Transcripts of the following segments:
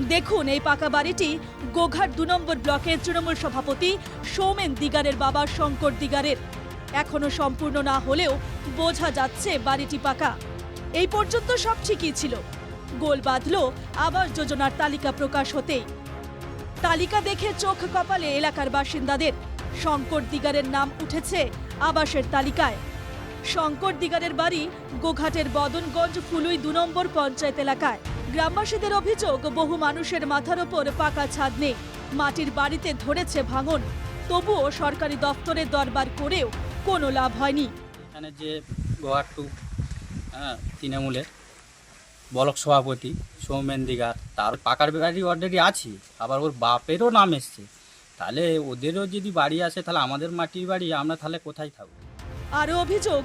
দেখুন এই পাকা বাড়িটি গোঘাট ২ নম্বর ব্লকের তৃণমূল সভাপতি সৌমেন দিগারের বাবা শঙ্কর দিগারের। এখনো সম্পূর্ণ না হলেও বোঝা যাচ্ছে বাড়িটি পাকা। এই পর্যন্ত সব ঠিকই ছিল। গোল বাঁধল আবাস যোজনার তালিকা প্রকাশ হতেই। তালিকা দেখে চোখ কপালে এলাকার বাসিন্দাদের। শঙ্কর দিগারের নাম উঠেছে আবাসের তালিকায়। শঙ্কর দিগারের বাড়ি গোঘাটের বদনগঞ্জ ফুলুই ২ নম্বর পঞ্চায়েত এলাকায়। গ্রামবাসীদের অভিযোগ, বহু মানুষের মাথার ওপর পাকা ছাদ নেই, মাটির বাড়িতে ধরেছে ভাঙন। তবুও সরকারি দপ্তরে দরবার করেও কোনো লাভ হয়নি। এখানে যে গোঘাট তৃণমূলের ব্লক সভাপতি সৌমেন দিগার, তার পাকার বাড়ি অলরেডি আছে, আবার ওর বাপেরও নাম এসছে। তাহলে ওদেরও যদি বাড়ি আসে, তাহলে আমাদের মাটির বাড়ি আমরা তাহলে কোথায় থাকবো? আরও অভিযোগ,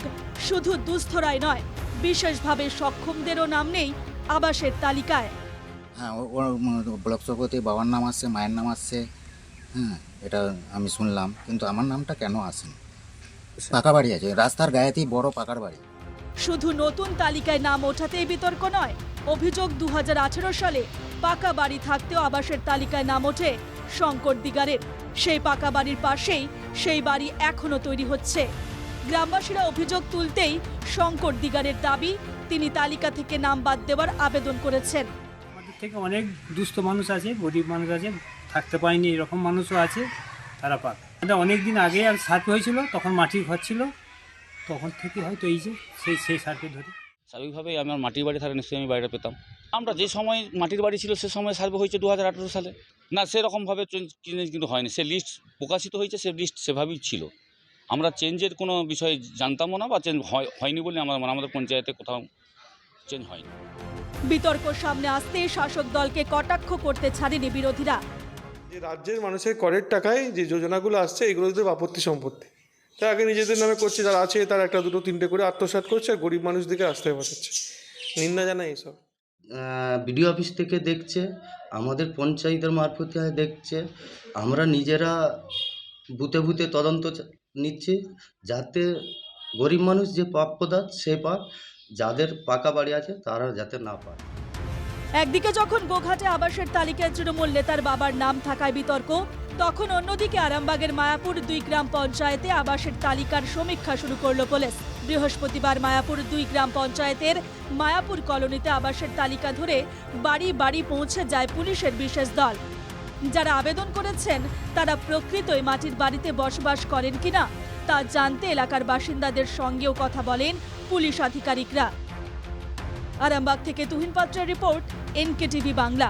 শুধু দুস্থরাই নয়, বিশেষভাবে সক্ষমদেরও নাম নেই আবাসের তালিকায়। হ্যাঁ, ওর ব্লক সভাপতি বাবার নাম আসছে, মায়ের নাম আসছে। হ্যাঁ, এটা আমি শুনলাম, কিন্তু আমার নামটা কেন আসেনি? পাকা বাড়ি আছে, রাস্তার গায়েতেই বড় পাকার বাড়ি। শুধু নতুন তালিকায় নাম ওঠাতেই বিতর্ক নয়। অভিযোগ, ২০১৮ সালে পাকা বাড়ি থাকতেও আবাসের তালিকায় নাম ওঠে শঙ্কর দিগারের। সেই পাকা বাড়ির পাশেই সেই বাড়ি এখনো তৈরি হচ্ছে। গ্রামবাসীরা অভিযোগ তুলতেই শঙ্কর দিগারের দাবি, তিনি তালিকা থেকে নাম বাদ দেওয়ার আবেদন করেছেন। আমাদের থেকে অনেক দুস্থ মানুষ আছে, গরিব মানুষ আছে, থাকতে পায়নি এরকম মানুষও আছে, তারা পাক। অনেক দিন আগে আর সার্ভে হয়েছিল, তখন মাটির ঘর ছিল, তখন থেকে হয়তো এই যে সেই সার্ভে ধরে। স্বাভাবিকভাবেই আমার মাটির বাড়ি থাকলে নিশ্চয়ই আমি বাড়িটা পেতাম। আমরা যে সময় মাটির বাড়ি ছিল সে সময় সার্ভে হয়েছে 2018 সালে। না, সেরকমভাবে চেঞ্জ কিন্তু হয়নি। সে লিস্ট প্রকাশিত হয়েছে, সে লিস্ট সেভাবেই ছিল। আমরা চেঞ্জের কোনো বিষয় জানতামও না, বা চেঞ্জ হয়নি বলে আমাদের পঞ্চায়েতে কোথাও চেঞ্জ হয়নি। বিতর্ক সামনে আসতেই শাসক দলকে কটাক্ষ করতে ছাড়েনি বিরোধীরা। যে রাজ্যের মানুষের করের টাকায় যে যোজনাগুলো আসছে, এগুলো তো আপত্তি সম্পত্তি, তাই আগে নিজেদের নামে করছে, যারা আছে তার একটা দুটো তিনটে করে আত্মসাৎ করছে, আর গরিব মানুষদেরকে রাস্তায় বসাচ্ছে। নিন্দা জানাই এইসব। বিডিও অফিস থেকে দেখছে, আমাদের পঞ্চায়েতের মারফতে দেখছে, আমরা নিজেরা বুথে বুথে তদন্ত নিচ্ছি, যাতে গরিব মানুষ যে প্রাপ্যতা সে পাক, যাদের পাকা বাড়ি আছে তারা যাতে না পায়। একদিকে যখন গোঘাটে আবাসের তালিকায় তৃণমূল নেতার বাবার নাম থাকায় বিতর্ক, তখন অন্যদিকে আরামবাগের মায়াপুর ২ গ্রাম পঞ্চায়েতে আবাসের তালিকার সমীক্ষা শুরু করল পুলিশ। বৃহস্পতিবার মায়াপুর ২ গ্রাম পঞ্চায়েতের মায়াপুর কলোনিতে আবাসের তালিকা ধরে বাড়ি বাড়ি পৌঁছে যায় পুলিশের বিশেষ দল। যারা আবেদন করেছেন তারা প্রকৃতই মাটির বাড়িতে বসবাস করেন কিনা তা জানতে এলাকার বাসিন্দাদের সঙ্গেও কথা বলেন পুলিশ আধিকারিকরা। আরামবাগ থেকে তুহিন পাত্রের রিপোর্ট, NKTV বাংলা।